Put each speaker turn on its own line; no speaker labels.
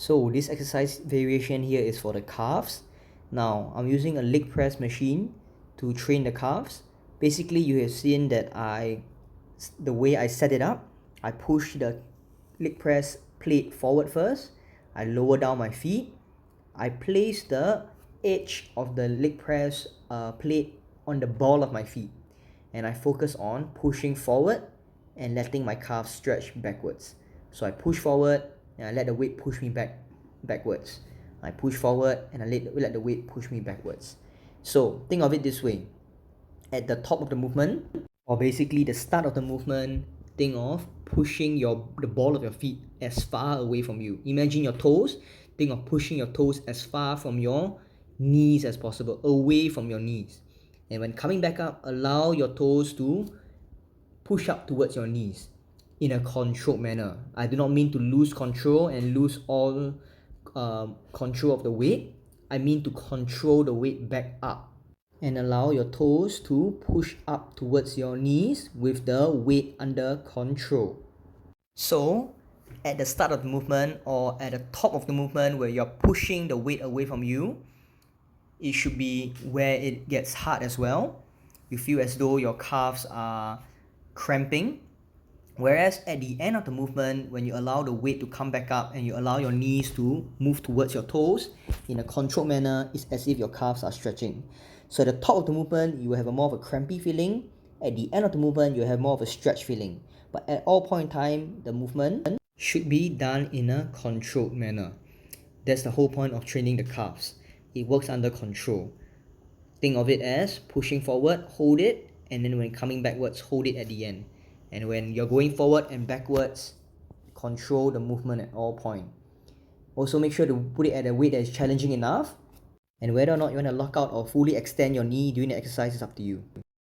So this exercise variation here is for the calves. Now I'm using a leg press machine to train the calves. Basically, you have seen that the way I set it up, I push the leg press plate forward first, I lower down my feet, I place the edge of the leg press plate on the ball of my feet, and I focus on pushing forward and letting my calves stretch backwards. So I push forward and I let the weight push me backwards. I push forward and I let the weight push me backwards. So think of it this way. At the top of the movement, or basically the start of the movement, think of pushing the ball of your feet as far away from you. Imagine your toes. Think of pushing your toes as far from your knees as possible, away from your knees. And when coming back up, allow your toes to push up towards your knees in a controlled manner. I do not mean to lose control and lose all control of the weight. I mean to control the weight back up and allow your toes to push up towards your knees with the weight under control. So, at the start of the movement or at the top of the movement where you're pushing the weight away from you, it should be where it gets hard as well. You feel as though your calves are cramping. Whereas at the end of the movement, when you allow the weight to come back up and you allow your knees to move towards your toes in a controlled manner, it's as if your calves are stretching. So at the top of the movement, you will have more of a crampy feeling. At the end of the movement, you have more of a stretch feeling. But at all point in time, the movement should be done in a controlled manner. That's the whole point of training the calves. It works under control. Think of it as pushing forward, hold it, and then when coming backwards, hold it at the end. And when you're going forward and backwards, control the movement at all points. Also make sure to put it at a weight that is challenging enough. And whether or not you want to lock out or fully extend your knee during the exercise is up to you.